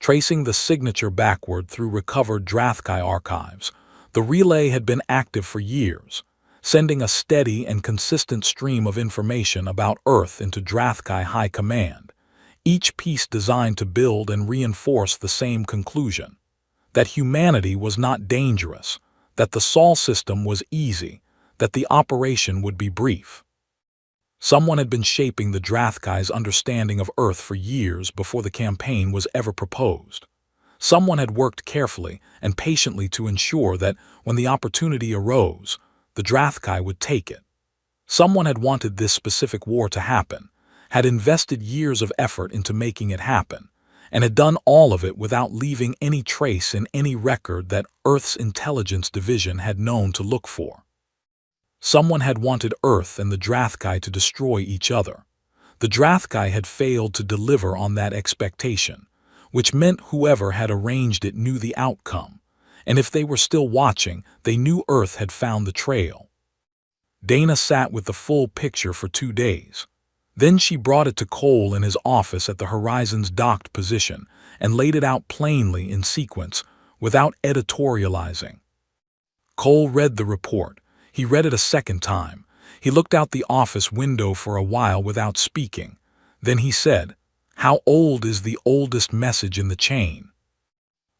Tracing the signature backward through recovered Drathkai archives, the relay had been active for years, sending a steady and consistent stream of information about Earth into Drathkai High Command, each piece designed to build and reinforce the same conclusion: that humanity was not dangerous, that the Sol system was easy, that the operation would be brief. Someone had been shaping the Drathkai's understanding of Earth for years before the campaign was ever proposed. Someone had worked carefully and patiently to ensure that, when the opportunity arose, the Drathkai would take it. Someone had wanted this specific war to happen, had invested years of effort into making it happen, and had done all of it without leaving any trace in any record that Earth's intelligence division had known to look for. Someone had wanted Earth and the Drathkai to destroy each other. The Drathkai had failed to deliver on that expectation, which meant whoever had arranged it knew the outcome, and if they were still watching, they knew Earth had found the trail. Dana sat with the full picture for 2 days. Then she brought it to Cole in his office at the Horizon's docked position and laid it out plainly in sequence, without editorializing. Cole read the report. He read it a second time. He looked out the office window for a while without speaking. Then he said, "How old is the oldest message in the chain?"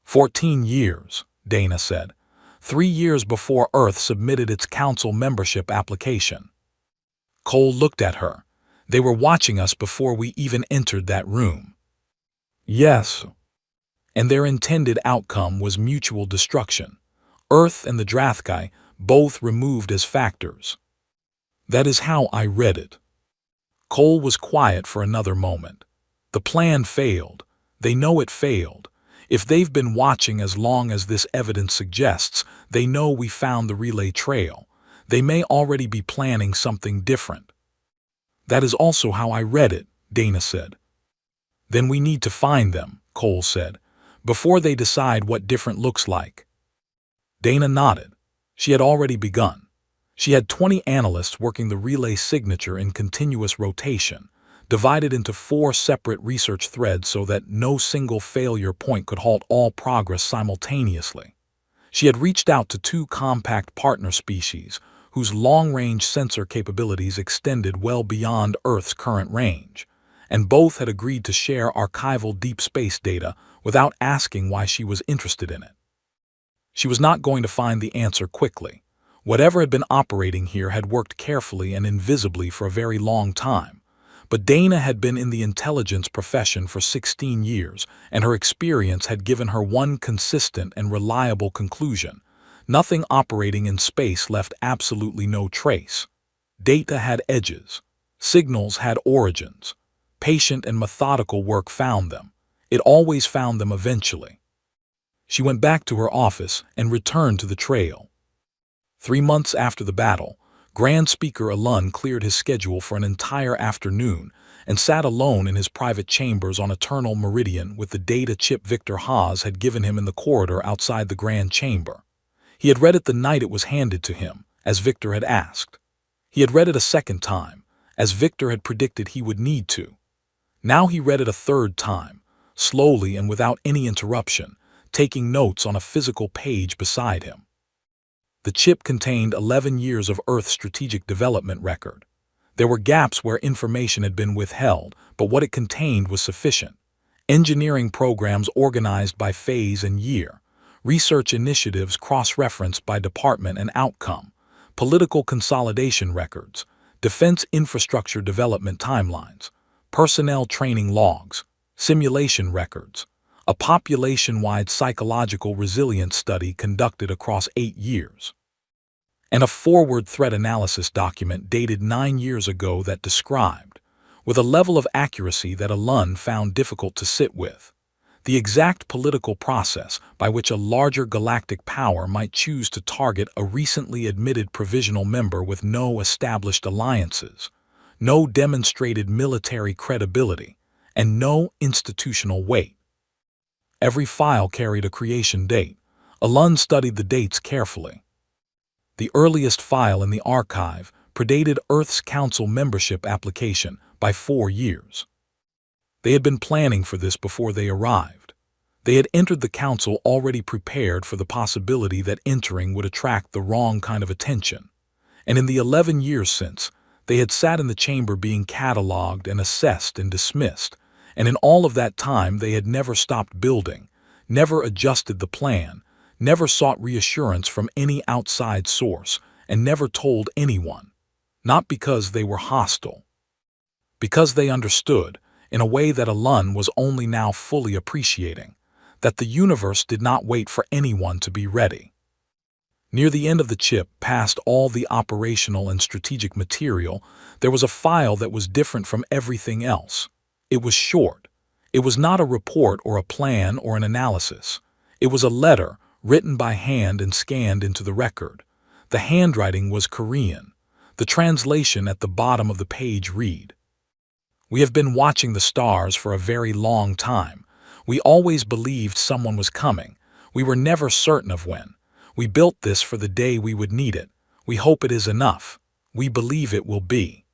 14 years, Dana said. 3 years before Earth submitted its Council membership application. Cole looked at her. They were watching us before we even entered that room. Yes. And their intended outcome was mutual destruction. Earth and the Drathkai, both removed as factors. That is how I read it. Cole was quiet for another moment. The plan failed. They know it failed. If they've been watching as long as this evidence suggests, they know we found the relay trail. They may already be planning something different. That is also how I read it, Dana said. Then we need to find them, Cole said, before they decide what different looks like. Dana nodded. She had already begun. She had 20 analysts working the relay signature in continuous rotation, divided into 4 separate research threads so that no single failure point could halt all progress simultaneously. She had reached out to 2 compact partner species whose long-range sensor capabilities extended well beyond Earth's current range, and both had agreed to share archival deep space data without asking why she was interested in it. She was not going to find the answer quickly. Whatever had been operating here had worked carefully and invisibly for a very long time. But Dana had been in the intelligence profession for 16 years, and her experience had given her one consistent and reliable conclusion. Nothing operating in space left absolutely no trace. Data had edges. Signals had origins. Patient and methodical work found them. It always found them eventually. She went back to her office and returned to the trail. 3 months after the battle, Grand Speaker Alun cleared his schedule for an entire afternoon and sat alone in his private chambers on Eternal Meridian with the data chip Victor Haas had given him in the corridor outside the Grand Chamber. He had read it the night it was handed to him, as Victor had asked. He had read it a second time, as Victor had predicted he would need to. Now he read it a third time, slowly and without any interruption, taking notes on a physical page beside him. The chip contained 11 years of Earth strategic development record. There were gaps where information had been withheld, but what it contained was sufficient. Engineering programs organized by phase and year, research initiatives cross-referenced by department and outcome, political consolidation records, defense infrastructure development timelines, personnel training logs, simulation records, a population-wide psychological resilience study conducted across 8 years, and a forward threat analysis document dated 9 years ago that described, with a level of accuracy that Alun found difficult to sit with, the exact political process by which a larger galactic power might choose to target a recently admitted provisional member with no established alliances, no demonstrated military credibility, and no institutional weight. Every file carried a creation date. Alun studied the dates carefully. The earliest file in the archive predated Earth's Council membership application by 4 years. They had been planning for this before they arrived. They had entered the Council already prepared for the possibility that entering would attract the wrong kind of attention. And in the 11 years since, they had sat in the chamber being catalogued and assessed and dismissed, and in all of that time they had never stopped building, never adjusted the plan, never sought reassurance from any outside source, and never told anyone. Not because they were hostile. Because they understood, in a way that Alun was only now fully appreciating, that the universe did not wait for anyone to be ready. Near the end of the chip, past all the operational and strategic material, there was a file that was different from everything else. It was short. It was not a report or a plan or an analysis. It was a letter written by hand and scanned into the record. The handwriting was Korean. The translation at the bottom of the page read, "We have been watching the stars for a very long time. We always believed someone was coming. We were never certain of when. We built this for the day we would need it. We hope it is enough. We believe it will be."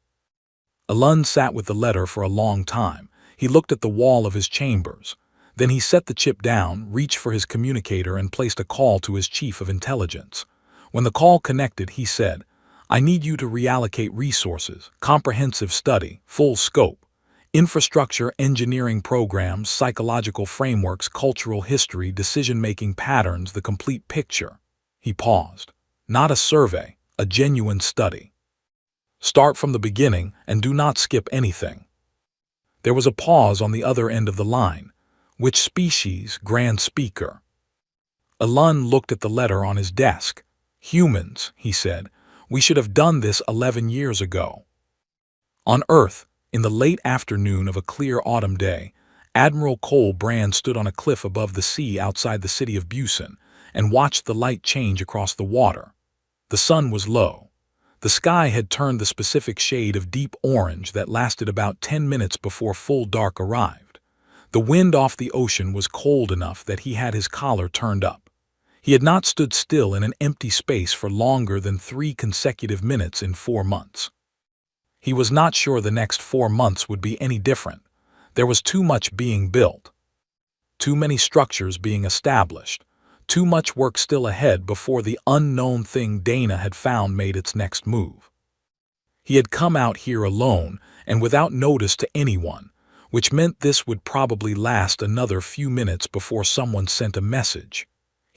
Alun sat with the letter for a long time. He looked at the wall of his chambers. Then he set the chip down, reached for his communicator, and placed a call to his chief of intelligence. When the call connected, he said, "I need you to reallocate resources, comprehensive study, full scope, infrastructure, engineering programs, psychological frameworks, cultural history, decision-making patterns, the complete picture." He paused. "Not a survey, a genuine study. Start from the beginning and do not skip anything." There was a pause on the other end of the line. "Which species, Grand Speaker?" Alun looked at the letter on his desk. "Humans," he said. "We should have done this 11 years ago." On Earth, in the late afternoon of a clear autumn day, Admiral Cole Brand stood on a cliff above the sea outside the city of Busan and watched the light change across the water. The sun was low. The sky had turned the specific shade of deep orange that lasted about 10 minutes before full dark arrived. The wind off the ocean was cold enough that he had his collar turned up. He had not stood still in an empty space for longer than 3 consecutive minutes in 4 months. He was not sure the next 4 months would be any different. There was too much being built. Too many structures being established. Too much work still ahead before the unknown thing Dana had found made its next move. He had come out here alone and without notice to anyone, which meant this would probably last another few minutes before someone sent a message.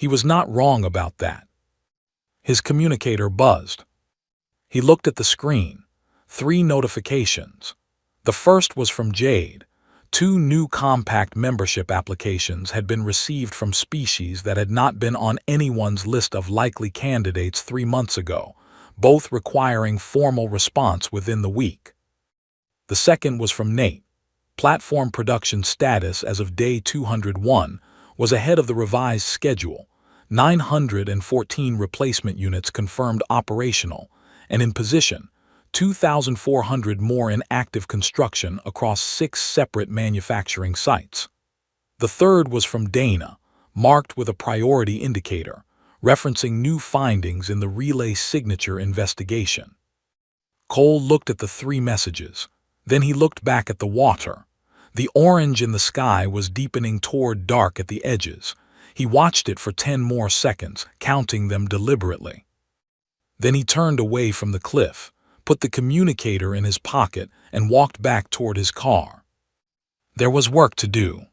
He was not wrong about that. His communicator buzzed. He looked at the screen. 3 notifications. The first was from Jade. 2 new compact membership applications had been received from species that had not been on anyone's list of likely candidates 3 months ago, both requiring formal response within the week. The second was from Nate. Platform production status as of day 201 was ahead of the revised schedule. 914 replacement units confirmed operational and in position, 2,400 more in active construction across 6 separate manufacturing sites. The third was from Dana, marked with a priority indicator, referencing new findings in the relay signature investigation. Cole looked at the 3 messages. Then he looked back at the water. The orange in the sky was deepening toward dark at the edges. He watched it for 10 more seconds, counting them deliberately. Then he turned away from the cliff, put the communicator in his pocket, and walked back toward his car. There was work to do.